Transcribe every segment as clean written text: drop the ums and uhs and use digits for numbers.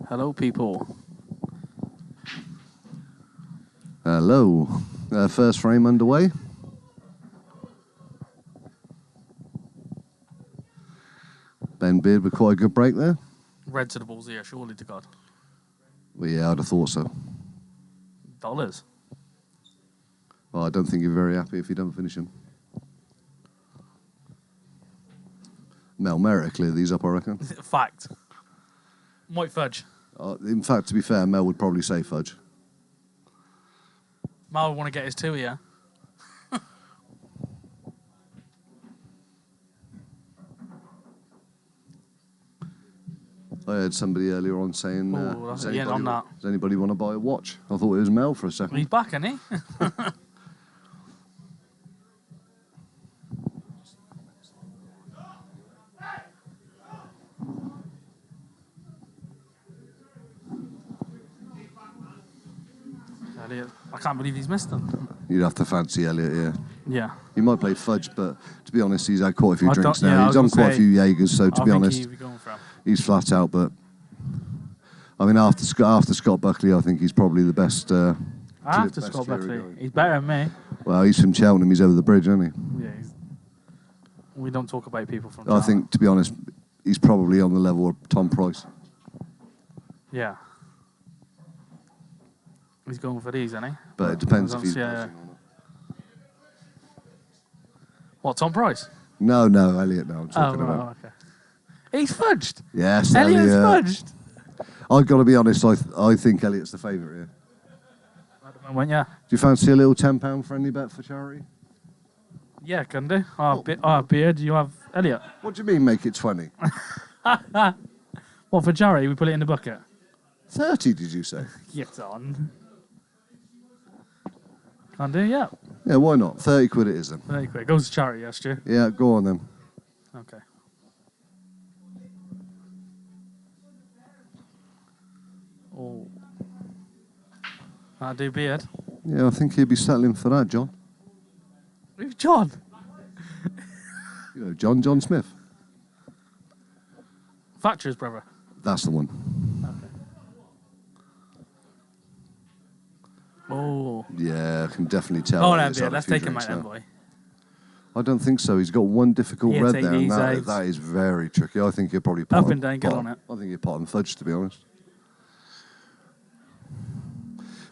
Hello, people. Hello. First frame underway. Ben Beard with quite a good break there. Red to the balls here, surely to God. Well, yeah, I'd have thought so. Dollars. Well, I don't think you're very happy if you don't finish him. Mel Merrett clear these up, I reckon. Fact. Might fudge. In fact, to be fair, Mel would probably say fudge. Mal would want to get his two here. I heard somebody earlier on saying, does anybody want to buy a watch? I thought it was Mel for a second. He's back, isn't he? Elliott, I can't believe he's missed them. You'd have to fancy Elliott, yeah. Yeah. He might play fudge, but to be honest, he's had quite a few drinks yeah, now. He's done quite a few Jaegers, so to be honest, he's flat out. But I mean, after Scott Buckley, I think he's probably the best. After Scott Buckley, he's better than me. Well, he's from Cheltenham. He's over the bridge, isn't he? Yeah. We don't talk about people from Cheltenham. I think, to be honest, he's probably on the level of Tom Price. Yeah. He's going for these, isn't he? But it depends if he's pushing or not. What, Tom Price? No, Elliott. No, I'm talking about. Okay. He's fudged. Yes, Elliott's fudged. I've got to be honest. I think Elliott's the favourite here. At the moment, yeah. Do you fancy a little £10 friendly bet for charity? Yeah, can do. Beard, do you have Elliott? What do you mean, make it 20? What, for charity? We put it in the bucket. 30, did you say? Get on. Can do, yeah. Yeah, why not? 30 quid it is then. 30 quid. Goes to charity, yes, Stu? Yeah, go on then. Okay. Oh. That'll do, Beard. Yeah, I think he'd be settling for that, John. Who's John? You know, John Smith. Thatcher's brother. That's the one. Okay. Oh. Yeah, I can definitely tell. Oh, then, Beard, let's take him out then, boy. I don't think so. He's got one difficult red there, and that is very tricky. I think he'll probably pot up and down, get on it. I think he'll pot and fudge, to be honest.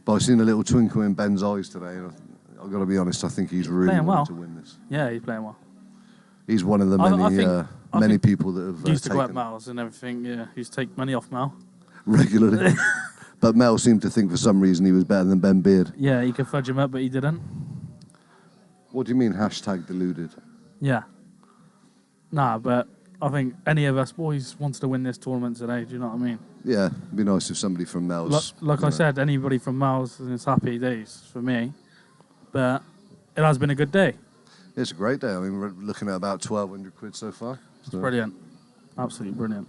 But I've seen a little twinkle in Ben's eyes today, and I've got to be honest, I think he's really wanting to win this. Yeah, he's playing well. He's one of the many people that have used to go at Mal's and everything. Yeah, used to take money off Mal regularly. But Mel seemed to think for some reason he was better than Ben Beard. Yeah, he could fudge him up, but he didn't. What do you mean, #deluded? Yeah. Nah, but I think any of us boys wants to win this tournament today. Do you know what I mean? Yeah, it'd be nice if somebody from Mel's... Like I said, anybody from Mel's, and it's happy days for me. But it has been a good day. It's a great day. I mean, we're looking at about 1,200 quid so far. It's brilliant. Absolutely brilliant.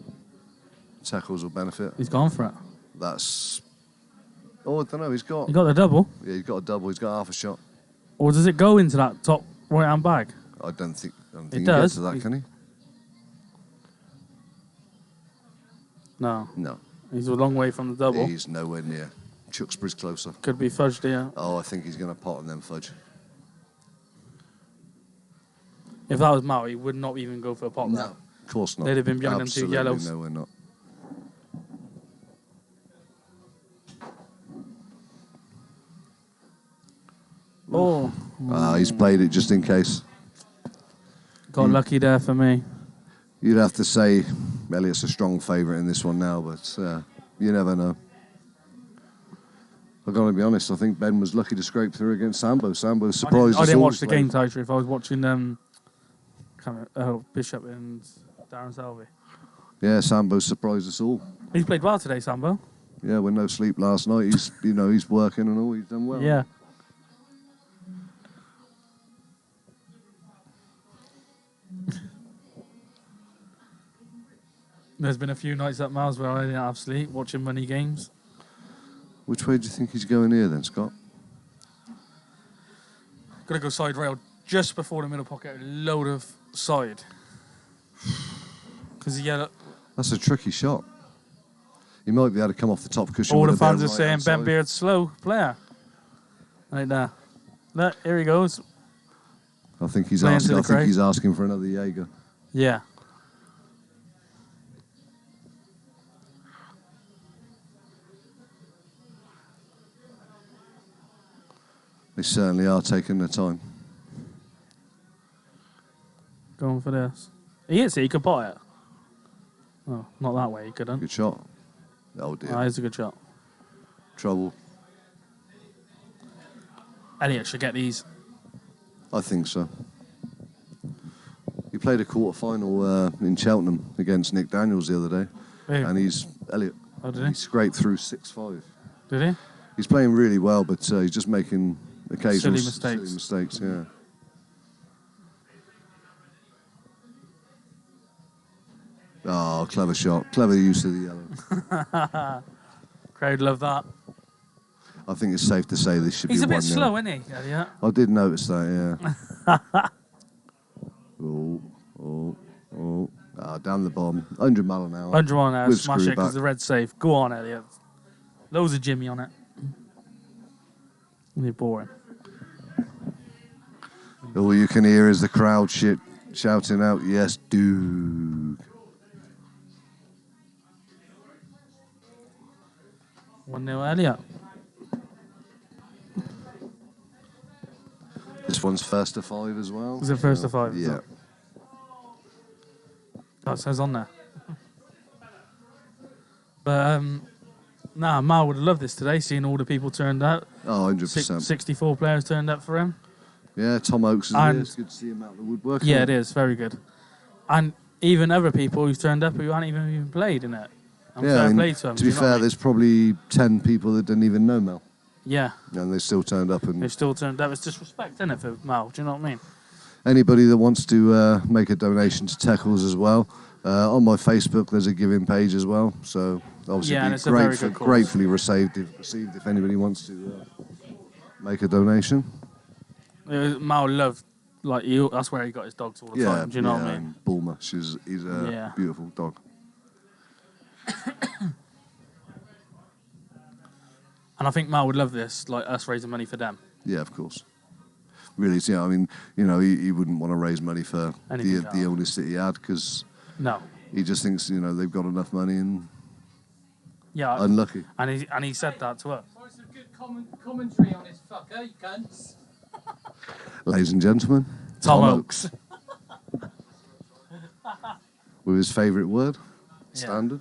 Tackles will benefit. He's gone for it. That's... Oh, I don't know. He got the double? Yeah, he's got a double. He's got half a shot. Or does it go into that top right-hand bag? I don't think it he does. gets to that, can he? No. No. He's a long way from the double. He's nowhere near. Chucksbury's closer. Could be fudged here. Oh, I think he's going to pot and then fudge. If that was Mao, he would not even go for a pot. No, of course not. They'd have been behind them two yellows. No, we're not. Oh. He's played it just in case. Got lucky there for me. You'd have to say Elliott's a strong favourite in this one now, but you never know. I've got to be honest, I think Ben was lucky to scrape through against Sambo. Sambo surprised us all. I didn't watch the game, Taitra. If I was watching Bishop and Darren Selvey. Yeah, Sambo surprised us all. He's played well today, Sambo. Yeah, with no sleep last night. He's he's working and all. He's done well. Yeah. There's been a few nights at Miles where I didn't have sleep watching money games. Which way do you think he's going here then, Scott? Gonna go side rail just before the middle pocket, a load of side. Because That's a tricky shot. He might be able to come off the top cushion. All with the a bit fans of are saying right-hand Ben side. Beard's slow player. Right there. Look, here he goes. I think he's Playing asking. to the I think crowd. he's asking for another Jaeger. Yeah. They certainly are taking their time. Going for this. He hits it, he could buy it. Oh, not that way, he couldn't. Good shot. Oh dear. Oh, it's a good shot. Trouble. Elliott should get these. I think so. He played a quarter-final in Cheltenham against Nick Daniels the other day. Who? And he's Elliott. Oh, did He he? scraped through 6-5. Did he? He's playing really well, but he's just making occasional Silly mistakes. Yeah. Oh, clever shot. Clever use of the yellow. Crowd love that. I think it's safe to say this should He's be a bit 1-0. slow, isn't he, Elliott? I did notice that, yeah. Down the bomb. 100 mile an hour. 100 on there, With smash it screw because back. the red's safe. Go on, Elliott. Loads of Jimmy on it. You're boring. All you can hear is the crowd shouting out, yes, Duke. 1-0 Elliott. This one's first to 5 as well. Is it first to 5? Yeah. That says on there. But, Mal would have loved this today, seeing all the people turned out. Oh, 100%. 64 players turned up for him. Yeah, Tom Oakes is And- here. It's good to see him out the woodwork. Yeah, it is. Very good. And even other people who's turned up who hadn't even played in it. And Yeah, fair I mean, play to them. to be fair, there's probably 10 people that didn't even know Mel. Yeah, And they still turned up. And they've still turned up. It's disrespect, isn't it, for Mal? Do you know what I mean? anybody that wants to make a donation to Teckles as well, on my Facebook there's a giving page as well. So obviously Yeah, and be it's a very good cause. gratefully received if anybody wants to make a donation. Mal loved, that's where he got his dogs all the time. Do you know what I mean? and Bulmer, he's a Yeah. beautiful dog. And I think Mal would love this, like us raising money for them. Yeah, of course. Really, yeah. I mean, he wouldn't want to raise money for Anything the illness that he had because No. he just thinks they've got enough money and Yeah. unlucky. And he said that to us. What's some good commentary on this fucker, you cunts? Ladies and gentlemen, Tom Oakes. with his favourite word, Yeah. standard.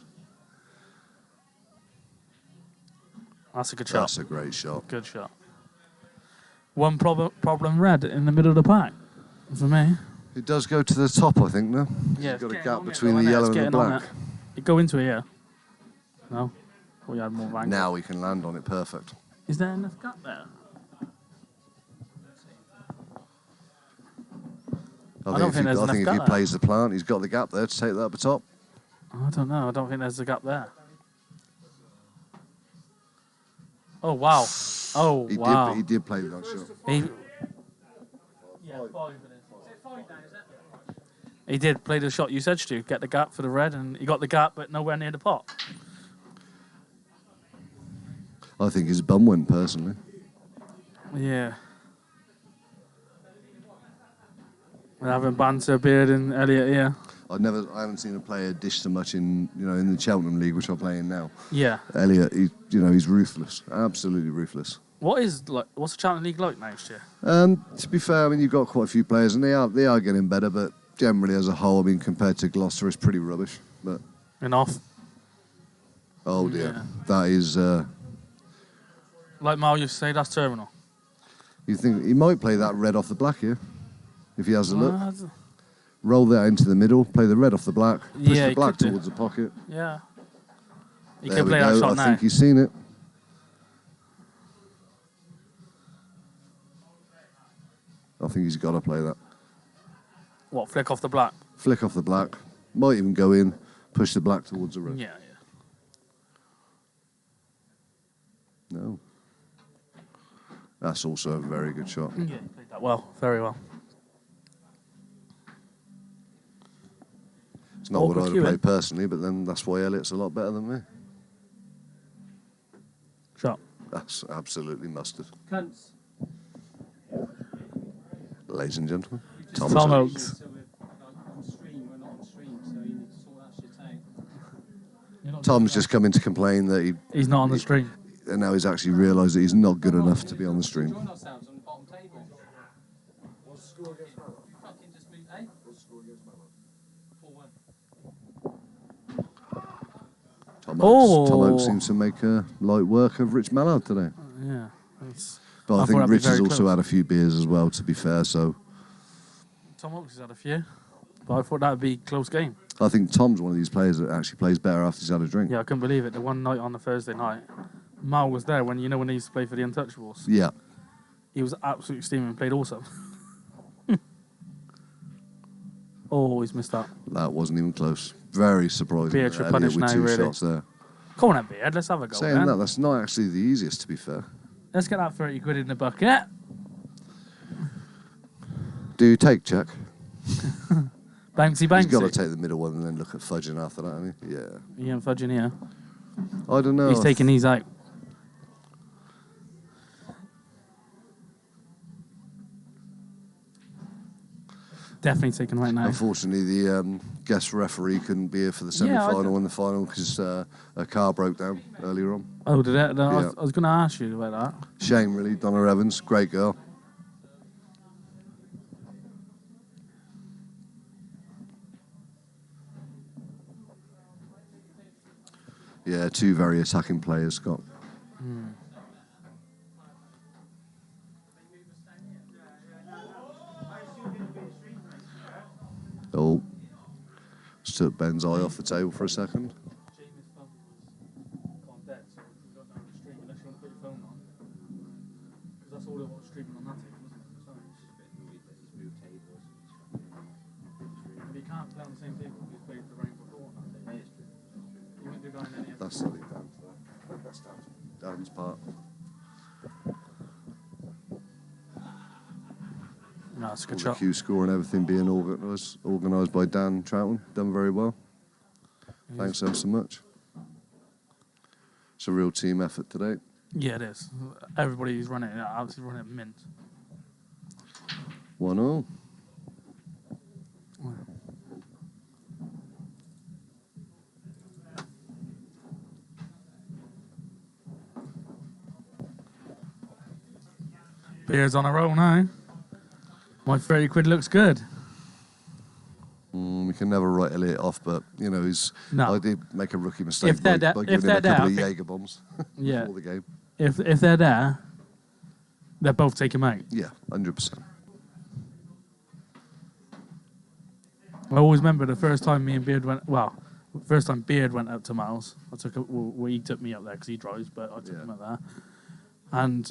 That's a good shot. That's a great shot. Good shot. One problem red in the middle of the pack for me. It does go to the top, I think, no? Yeah, You've got a it's gap getting between on the it, yellow it's and the getting on black. it. You go into it here. No? Thought you had more angle. Now we can land on it perfect. Is there enough gap there? I don't think there's I enough think if gap he there. plays the plant, he's got the gap there to take that up the top. I don't know. I don't think there's a gap there. Oh, wow. Oh, wow. He did play that shot. He did play the shot you said, Stu. Get the gap for the red, and he got the gap, but nowhere near the pot. I think his bum went, personally. Yeah. We're having banter, Beard and Elliott here. I haven't seen a player dish so much in the Cheltenham League, which I'm playing now. Yeah. Elliott, he's ruthless, absolutely ruthless. What's the Cheltenham League like next year? To be fair, I mean, you've got quite a few players, and they are getting better, but generally as a whole, I mean, compared to Gloucester, it's pretty rubbish. But Enough. oh dear, Yeah. that is. Like Mal used to say, that's terminal. You think he might play that red off the black here, if he has a look. Uh, Roll that into the middle, play the red off the black, push Yeah, the he black could do. towards the pocket. Yeah. He There could we play go. that shot I now. think he's seen it. I think he's got to play that. What, flick off the black? Flick off the black. Might even go in, push the black towards the red. Yeah. No. That's also a very good shot. Yeah, he played that well. Very well. It's not what Awkward I'd have cueing. played personally, but then that's why Elliott's a lot better than me. That's absolutely mustard. Cunts. Ladies and gentlemen, Tom Tom Oakes. So we're on stream, we're not on stream, so you need to sort that shit out. Tom's just come in to complain that he's not on the stream. and now he's actually realised that he's not good enough to be on the stream. Join ourselves on the bottom table. What's the score against Mallow? You fucking just moved, eh? What's the score against Mallow? 4-1. Tom Oakes seems to make light work of Rich Mallard today. Yeah. But I think Rich has also had a few beers as well, to be fair, so... Tom Oakes has had a few, but I thought that would be a close game. I think Tom's one of these players that actually plays better after he's had a drink. Yeah, I couldn't believe it. The one night on the Thursday night, Mal was there when he used to play for the Untouchables. Yeah. He was absolutely steaming and played awesome. Oh, he's missed that. That wasn't even close. Very surprising. Beard should punish with now, two really. shots there. Come on then, Beard, let's have a go. Saying then. that, that's not actually the easiest, to be fair. Let's get that 30 quid in the bucket. Do you take check? Bouncy, bouncy. He's got to take the middle one and then look at fudging after that, hasn't he? Yeah. He ain't fudging here. I don't know. He's taking these out. Definitely taking right now. Unfortunately, the guest referee couldn't be here for the semi-final and the final because a car broke down earlier on. Oh, did it? No, Yeah. I was going to ask you about that. Shame, really. Donna Evans, great girl. Yeah, two very attacking players, Scott. Oh, just took Ben's eye off the table for a second. That's silly, Dan. That's Dan's part. No, it's a good All the shot. cue score and everything being organised by Dan Troughton. Done very well. Thanks ever so much. It's a real team effort today. Yeah, it is. Everybody's running it. Absolutely running it mint. 1-0. Beer's on a roll now. My 30 quid looks good. We can never write Elliott off, but I did make a rookie mistake If they're by giving him a couple of Jaeger bombs before the game. If they're there, they'll both take him out. Yeah, 100%. I always remember the first time me and Beard first time Beard went up to Miles. He took me up there because he drives, but I took him up there. And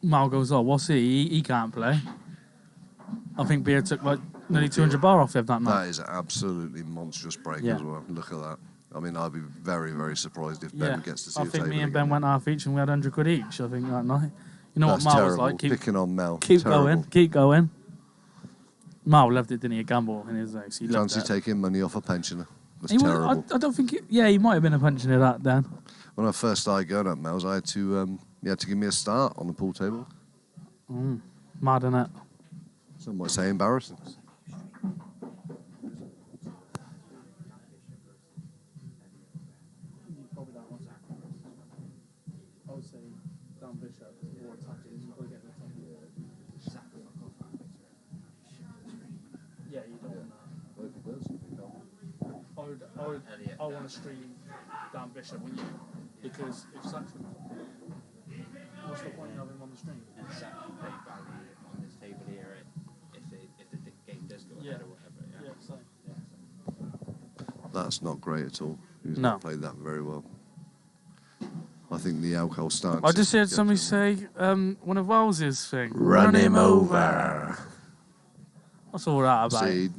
Mal goes, "Oh, what's he? He can't play." I think Beard took like nearly 200 bar off him that night. That is an absolutely monstrous break as well. Look at that. I mean, I'd be very, very surprised if Ben gets to see a table. I think me and Ben again. went half each and we had 100 quid each, I think, that night. You know That's what Mal terrible. was like? Picking on Mel. Keep Terrible. going. Mal loved it, didn't he? A gamble in his legs. He loved Fancy it. taking money off a pensioner. That's He was- terrible. I don't think... he might have been a pensioner that then. When I first started going up Mel's, I had to, you had to give me a start on the pool table. Mad, innit? Some might say embarrassing. I want to stream Dan Bishop, wouldn't you? Because if Saxon, what's the point of him on the stream? And Saxon play value on this table here if the game does go ahead or whatever. That's not great at all. He's No. not played that very well. I think the alcohol stance. I just heard somebody say one of Wales's thing. Run him over. What's all that about? See,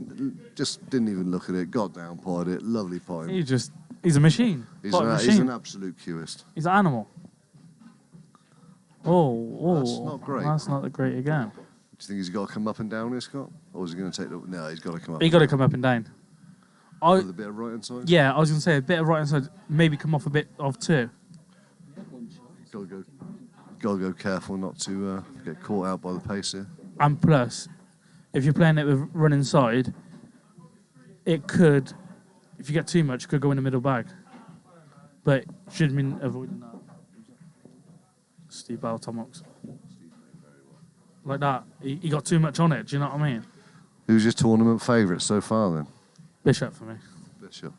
just didn't even look at it. Got down, pied it. Lovely pint. He's a machine. He's Machine. an absolute cueist. He's an animal. Oh, That's not great. That's not great again. Do you think he's got to come up and down here, Scott? Or is he going to take the... No, he's got to come up. He got to come up and down. With a bit of right hand side? Yeah, I was going to say a bit of right hand side, maybe come off a bit of two. got to go careful not to get caught out by the pace here. And plus, if you're playing it with run inside, it could, if you get too much, it could go in the middle bag. But should have been avoiding that. Steve Bell, Tom Ox. Like that. He got too much on it, do you know what I mean? Who's your tournament favourite so far then? Bishop for me. Bishop.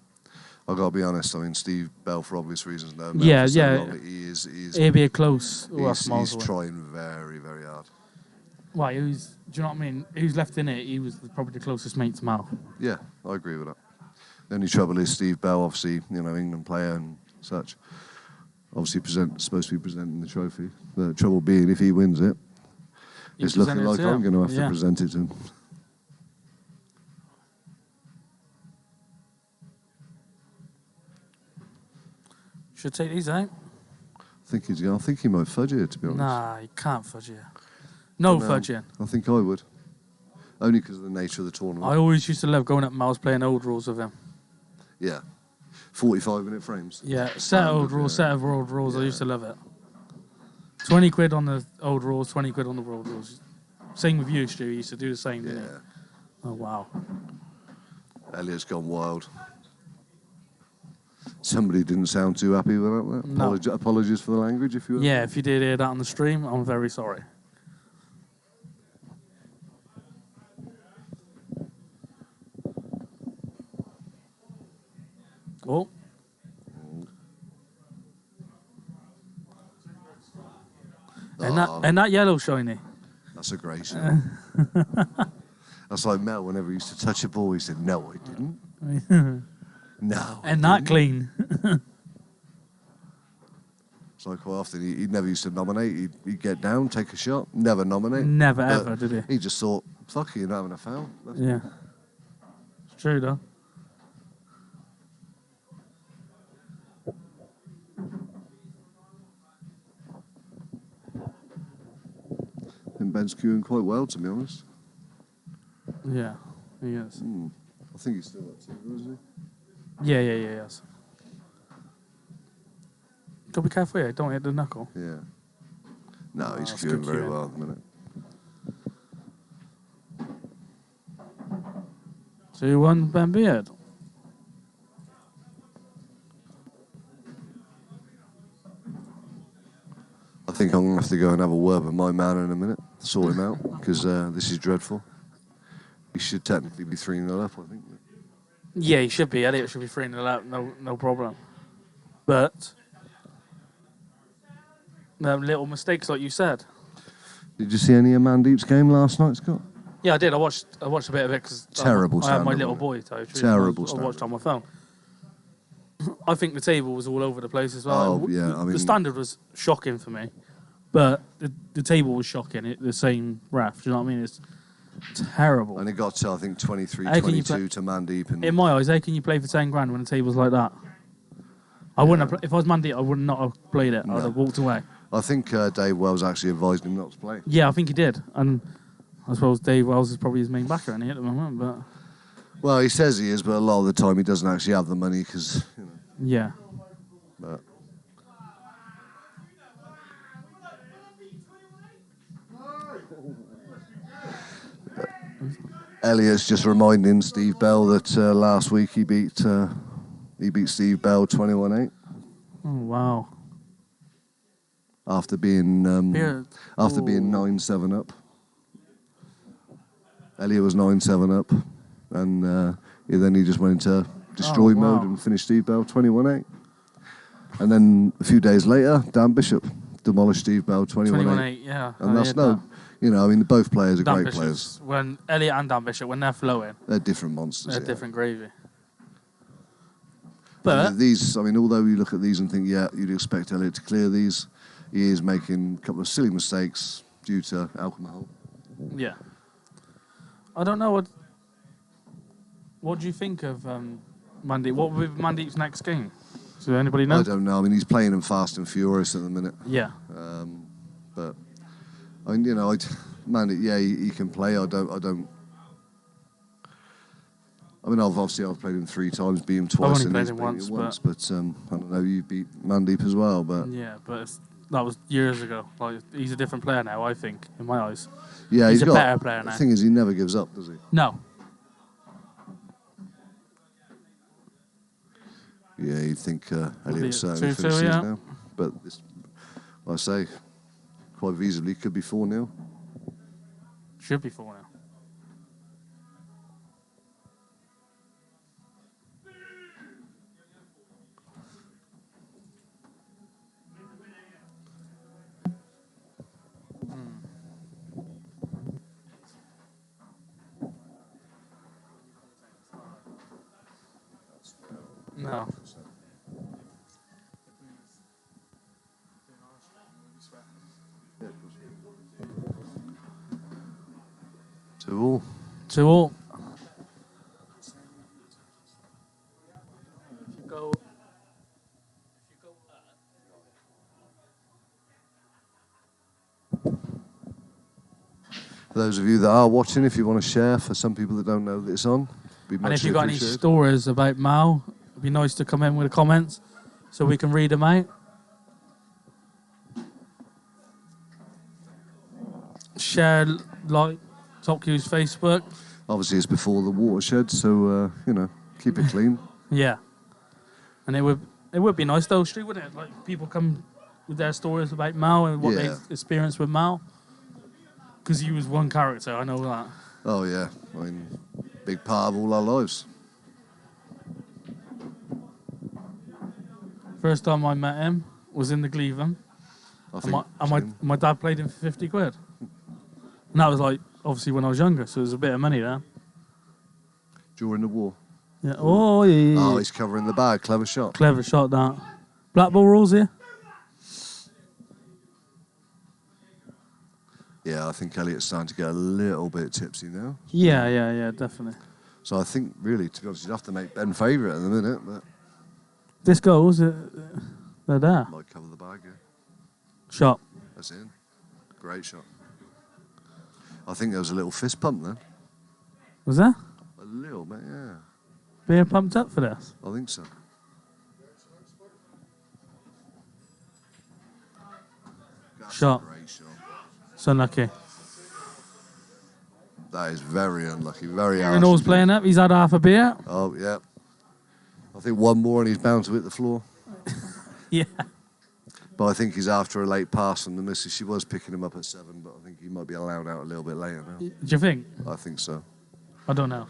I've got to be honest, I mean, Steve Bell, for obvious reasons, no. Yeah, for so yeah. long, He'd be a close. He's trying very, very hard. Why? Do you know what I mean? Who's left in it? He was probably the closest mate to Mal. Yeah, I agree with that. The only trouble is Steve Bell, obviously, England player and such, obviously supposed to be presenting the trophy. The trouble being, if he wins it, it's looking like I'm going to have to present it to him. Should take these out. I think he might fudge it, to be honest. Nah, he can't fudge it. No fudging. I think I would. Only because of the nature of the tournament. I always used to love going up Miles playing old rules with him. Yeah. 45-minute frames. Yeah, set of old rules, set of old rules. Yeah. I used to love it. 20 quid on the old rules, 20 quid on the world rules. Same with you, Stu. You used to do the same, didn't you? Oh, wow. Elliott's gone wild. Somebody didn't sound too happy with that. No. Apologies for the language, if you will. Yeah, if you did hear that on the stream, I'm very sorry. Oh. And that yellow shiny. That's a great shot. That's like Mel, whenever he used to touch a ball, he said, "No, I didn't." No. And that clean. It's like quite often, he never used to nominate. He'd get down, take a shot, never nominate. Never, ever, did he? He just thought, fuck it, you're not having a foul. Yeah. It's true, though. I think Ben's queuing quite well, to be honest. Yeah, he is. I think he's still at 2, isn't Yeah, yes. Got to be careful here, don't hit the knuckle. he? Yeah. No, he's queuing very well at the minute. 2-1 Ben Beard. I think I'm going to have to go and have a word with my man in a minute, sort him out, because this is dreadful. He should technically be 3-0 up, I think. Yeah, he should be. Elliott should be 3-0 up, no problem. But little mistakes, like you said. Did you see any of Mandeep's game last night, Scott? Yeah, I did. I watched a bit of it because I had my little boy. Terrible I watched on my phone. I think the table was all over the place as well. Oh, yeah, I mean, the standard was shocking for me, but the table was shocking. The same ref. Do you know what I mean? It's terrible. And it got to, I think, 23-22 to Mandeep. And in my eyes, how can you play for 10 grand when the table's like that? I wouldn't have. If I was Mandeep, I would not have played it. No. I'd have walked away. I think Dave Wells actually advised him not to play. Yeah, I think he did. And I suppose Dave Wells is probably his main backer in here at the moment. But well, he says he is, but a lot of the time he doesn't actually have the money because, Yeah. But Elliott's just reminding Steve Bell that last week he beat Steve Bell 21-8. Oh wow! After being 9-7 up. Elliott was 9-7 up, and then he just went into destroy mode and finished Steve Bell 21-8. And then a few days later, Dan Bishop demolished Steve Bell 21-8. Yeah, and that's both players are great players. When Elliott and Dan Bishop, when they're flowing, they're different monsters. They're different gravy. But these, although you look at these and think, yeah, you'd expect Elliott to clear these, he is making a couple of silly mistakes due to alcohol. Yeah. I don't know what do you think of Mandeep? What will be Mandeep's next game? Does anybody know? I don't know. He's playing them fast and furious at the minute. Yeah. But Mandeep, yeah, he can play. I don't. I've played him 3 times, beat him twice, I've only played him once, but I don't know. You beat Mandeep as well, but yeah, but that was years ago. Like he's a different player now, I think, in my eyes. Yeah, He's a got, better player the now. thing is, he never gives up, does he? No. Yeah, you'd think Elliott it certainly 2-2, finishes yeah. now. But this, like I say, quite feasibly could be 4-0. Should be 4 now. No. Two all. 2-2. If you go. For those of you that are watching, if you want to share, for some people that don't know that it's on, be And much if you've got any appreciated. stories about Mal, it'd be nice to come in with the comments so we can read them out. Share, like, Top Q's Facebook. Obviously, it's before the watershed, so keep it clean. Yeah. And it would be nice though, Stu, wouldn't it? Like people come with their stories about Mal and what Yeah. they experienced with Mal. Because he was one character, I know that. Oh yeah, I mean, big part of all our lives. First time I met him was in the Cleveland. I And, think. my dad played him for 50 quid. And that was like, obviously when I was younger, so it was a bit of money there. During the war. Yeah. Oh, yeah. Oh, he's covering the bag. Clever shot. Clever shot, that. Black ball rules here? Yeah, I think Elliott's starting to get a little bit tipsy now. Yeah, definitely. So I think, really, to be honest, you'd have to make Ben favourite at the minute, but This goes, they're there. might cover the bag, yeah. Shot. That's in. Great shot. I think there was a little fist pump then. Was there? A little bit, yeah. Being pumped up for this? I think so. That's Shot. a great shot. So unlucky. That is very unlucky. Very harsh. Renault's playing up. He's had half a beer. Oh, yeah. I think one more and he's bound to hit the floor. Yeah. But I think he's after a late pass from the missus. She was picking him up at 7, but I think he might be allowed out a little bit later now. Do you think? I think so. I don't know.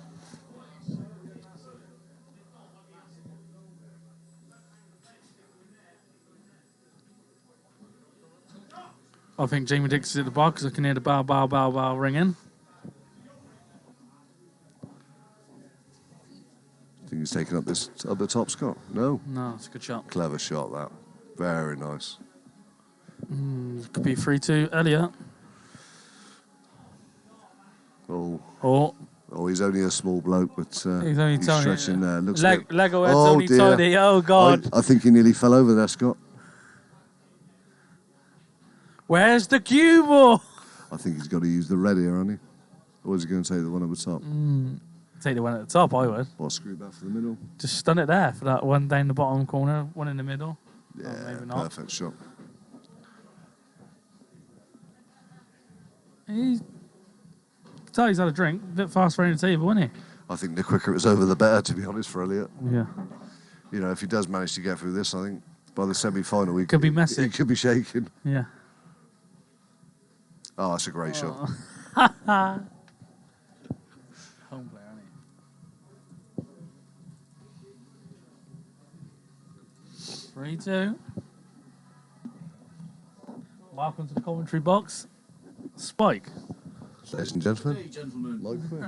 I think Jamie Dix is at the bar because I can hear the bow, bow, bow, bow ringing. Think he's taking up this up the top, Scott? No. No, it's a good shot. Clever shot, that. Very nice. Could be 3-2 Elliott. Oh, Oh, he's only a small bloke, but he's only tiny. stretching there. Looks like Lego head's Oh, only dear. tiny. Oh, God. I think he nearly fell over there, Scott. Where's the cue ball? I think he's got to use the red here, hasn't he? Or is he going to take the one at the top? Take the one at the top, I would. Or screw back for the middle? Just stun it there for that one down the bottom corner, one in the middle. Yeah, maybe not. perfect shot. He's had a drink. A bit fast around the table, wasn't I think the quicker it's over, the better, to be honest, for Elliott. he? Yeah. You know, if he does manage to get through this, I think by the semi-final, he Could be messy. He could be shaking. Yeah. Oh, that's a great shot. Home player, isn't he? 3-2. Welcome to the commentary box. Spike. Ladies and gentlemen, Hey, gentlemen. Mike Quinn.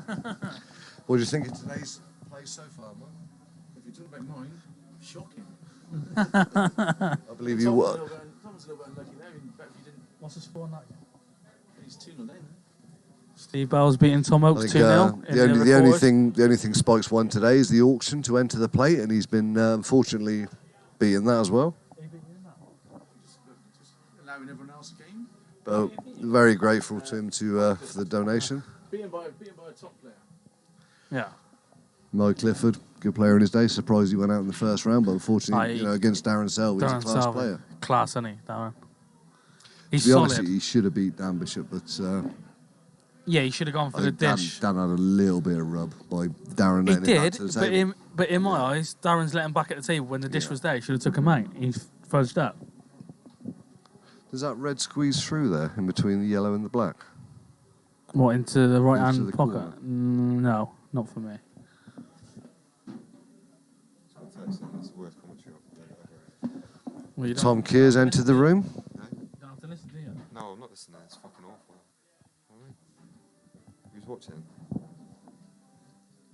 What do you think of today's play so far, Mike? If you talk about mine, shocking. I believe you were. Tom's a little bit unlucky there. In fact, if you didn't, What's the score now? he's 2-0 down. Steve Bell's beating Tom I Oakes think 2-0. the only thing Spike's won today is the auction to enter the plate, and he's been unfortunately beaten that as well. Just allowing everyone else a game. But very grateful to him for the donation. Beaten by a top player. Yeah. Mike Clifford, good player in his day. Surprised he went out in the first round, but unfortunately, against Darren Selby, he's a Darren class Salve. player. Class, isn't he, Darren? He's To be honest, solid. he should have beat Dan Bishop, but Yeah, he should have gone for I the think Dan, dish. Dan had a little bit of rub by Darren He letting it back did, to the table. but in my eyes, Darren's let him back at the table when the dish was there. He should have took him out. He's fudged up. Does that red squeeze through there in between the yellow and the black? What, into the right Into hand the pocket? corner. No, not for me. Well, you don't- Tom Kears entered the room. you don't have to listen, do you? No, I'm not listening. It's fucking awful. Alright. Who's watching?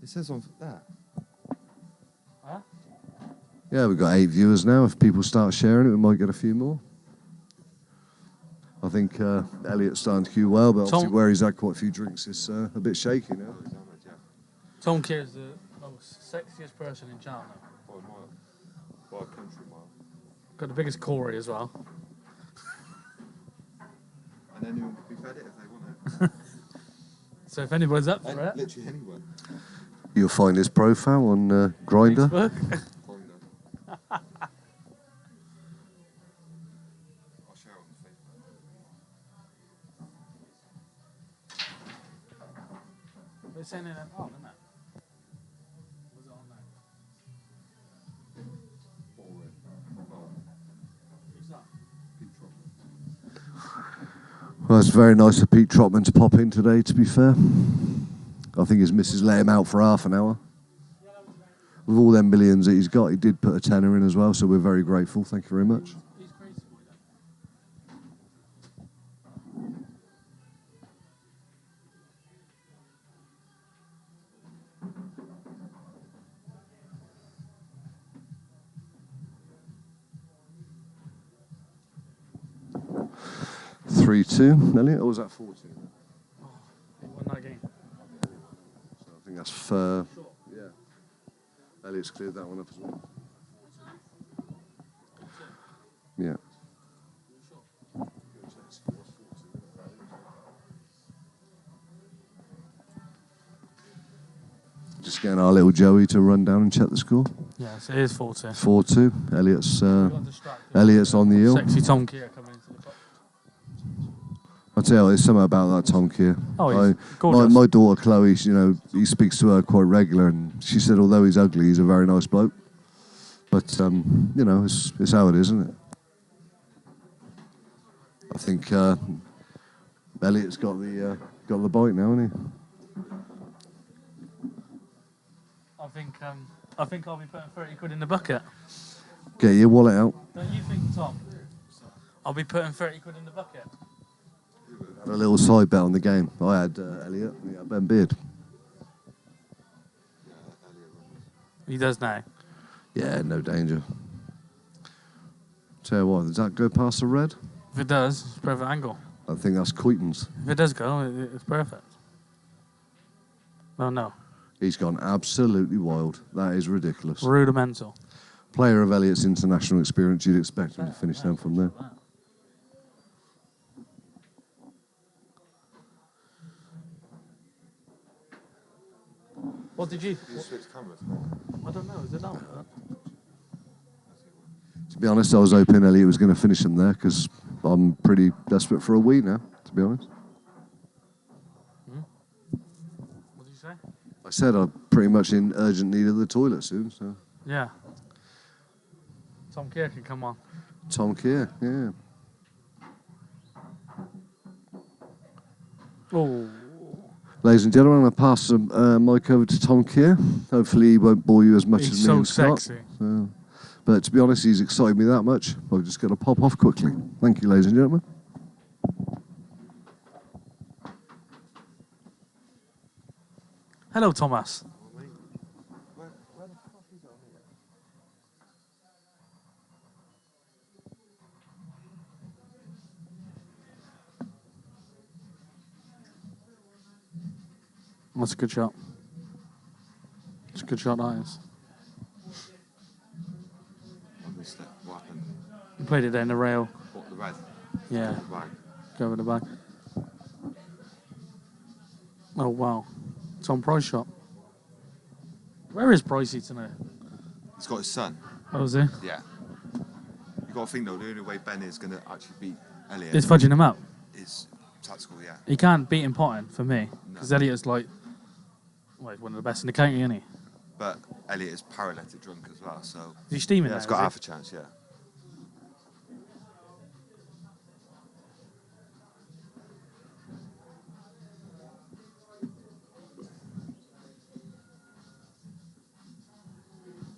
It says on that. Huh? Yeah, we've got 8 viewers now. If people start sharing it, we might get a few more. I think Elliott's starting to cue well, but obviously Tom- where he's had quite a few drinks is a bit shaky now. Tom Keir is the most sexiest person in Cheltenham. By a mile. By a country mile. Got the biggest Corey as well. And anyone can be fed it if they want it. So if anybody's up for it, Literally anyone. You'll find his profile on Grindr. Facebook. Find them. I'll share it on Facebook. They're sending it on, isn't it? Was it on there? Who's that? Well, it's very nice of Pete Trotman to pop in today, to be fair. I think his missus let him out for half an hour. With all them millions that he's got, he did put a tenner in as well, so we're very grateful. Thank you very much. He's crazy boy then. 3-2, Elliott, or was that 4-2? He won that game. So I think that's fair. Yeah. Elliott's cleared that one up as well. Yeah. Just getting our little Joey to run down and check the score. Yes, it is 4-2. 4-2. Elliott's Got distracted. Elliott's on the hill. Sexy Tom Keir coming into the box. I tell you, there's something about that Tom Keir. Oh, he's gorgeous. My daughter Chloe, he speaks to her quite regular, and she said although he's ugly, he's a very nice bloke. But it's how it is, isn't it? I think Elliott's got the bite now, hasn't he? I think I'll be putting 30 quid in the bucket. Get your wallet out. Don't you think, Tom? I'll be putting 30 quid in the bucket. Had a little side bet on the game. I had Elliott, and he had Ben Beard. He does now. Yeah, no danger. Tell you what, does that go past the red? If it does, it's perfect angle. I think that's Coyton's. If it does go, it's perfect. Oh no. He's gone absolutely wild. That is ridiculous. Rudimental. Player of Elliott's international experience, you'd expect him to finish down from there. What did you? You switch cameras. I don't know. Is it that? To be honest, I was hoping Elliott was going to finish him there because I'm pretty desperate for a wee now, to be honest. What did you say? I said I'm pretty much in urgent need of the toilet soon, so. Yeah. Tom Keir can come on. Tom Keir, yeah. Oh. Ladies and gentlemen, I'm going to pass the mic over to Tom Keir. Hopefully he won't bore you as much He's as me so and Scott. sexy. So, but to be honest, he's excited me that much. I'm just going to pop off quickly. Thank you, ladies and gentlemen. Hello, Thomas. Where the fuck is it on here? That's a good shot. It's a good shot, that is. I missed it. What happened? He played it down the rail. What, the red? Yeah. Right. Go over the back. Oh, wow. Tom Price shot. Where is Pricey tonight? He's got his son. Oh, is he? Yeah. You got to think though, the only way Ben is going to actually beat Elliott It's fudging him up. is tactical, yeah. He can't beat him potting for me because No. Elliott's like one of the best in the county, isn't he? But Elliott is paralytic drunk as well, so Is he steaming? yeah, now, it's got is he? half a chance, yeah.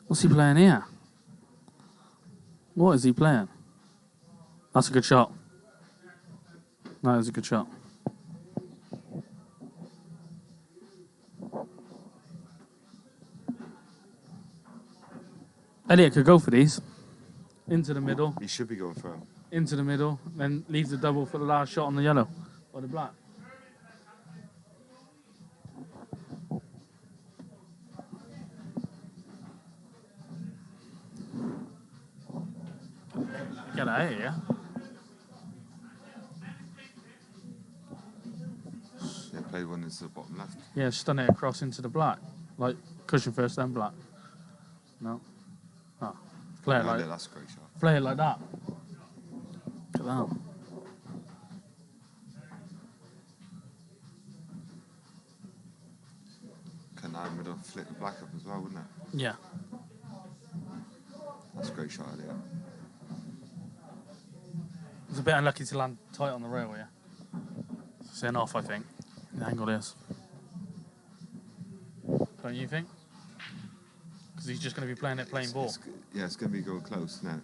What's he playing here? What is he playing? That's a good shot. That is a good shot. Elliott could go for these. Into the middle, He should be going for him. into the middle, then leave the double for the last shot on the yellow or the black. Get out of here. Yeah, played one into the bottom left. Yeah, stun it across into the black. Like cushion first, then black. No. Oh. Play it Yeah, like, that's a great shot. play it like that. Look at that. Can I middle flip the black up as well, wouldn't it? Yeah. That's a great shot, Elliott. It's a bit unlucky to land tight on the rail, yeah. It's an off, I think. The angle is. Don't you think? Because he's just going to be playing it plain ball. Yeah, it's going to be going close now.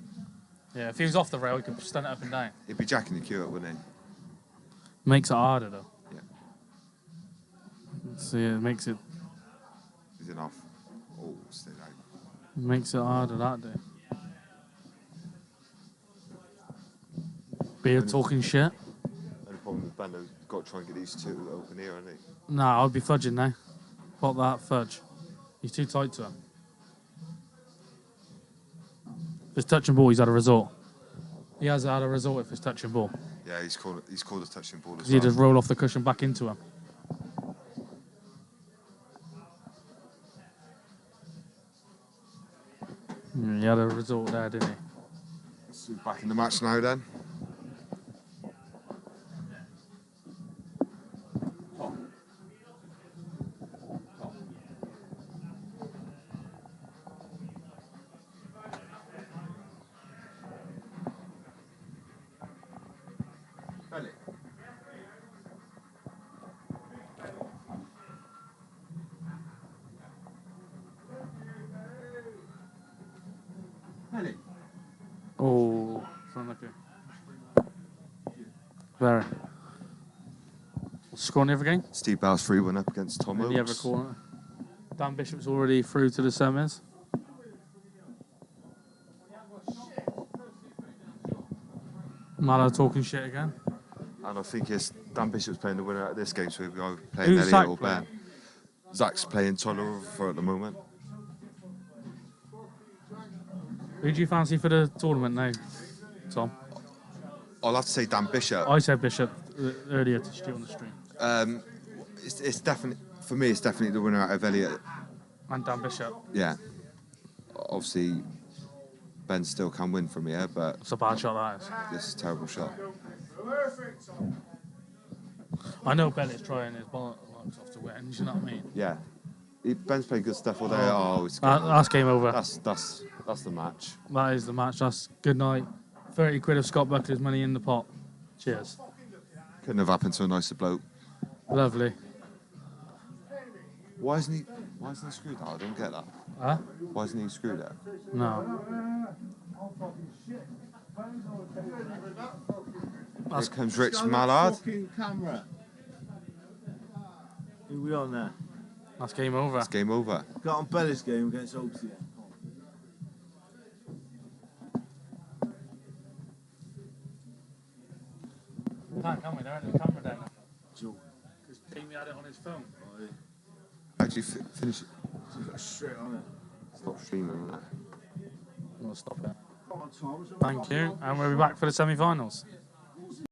Yeah, if he was off the rail, he could stun it up and down. He'd be jacking the cue up, wouldn't he? Makes it harder, though. Yeah. See, it makes it He's in off. Oh, stay down. harder that day. Beard talking shit. Only problem with Bendo's got to try and get these two open here, hasn't he? Nah, I'd be fudging now. Pop that fudge. He's too tight to him. If it's touch and ball, he's had a result. He has had a result if it's touch and ball. Yeah, he's called a touching ball as Because he well. just roll off the cushion back into him. He had a result there, didn't he? So back in the match now then. Oh, it's unlucky. Very. Score in the other game? Steve Bell's 3-1 up against Tom In the other Oakes. corner. Dan Bishop's already through to the semis. Mallow talking shit again. And I think it's Dan Bishop's playing the winner out of this game, so we'll be either playing Who's Elliott Zach or Ben. Zach's playing Toller for at the moment. Who do you fancy for the tournament now, Tom? I'll have to say Dan Bishop. I said Bishop earlier to Stu on the stream. It's definitely, for me, it's definitely the winner out of Elliott. And Dan Bishop. Yeah. Obviously, Ben still can win from here, but It's a bad shot, that is. this is a terrible shot. I know Bellett's trying his bollocks off to win, do you know what I mean? Yeah. Ben's playing good stuff all day. Oh, it's That's game over. that's the match. That is the match. That's good night. 30 quid of Scott Buckley's money in the pot. Cheers. Couldn't have happened to a nicer bloke. Lovely. Why isn't he screwed that? I don't get that. Huh? Why isn't he screwed that? No. Here comes Rich Mallard. Fucking camera. Who we on there? That's game over. It's game over. Got on Bella's game against Oakes. Can't we? They're having the camera down now. Joe. Because Jamie had it on his phone. Actually, finish it. Straight on it. Stop streaming. Isn't it? We'll stop it. Come on, Tom. Thank you. And we'll be back for the semi-finals.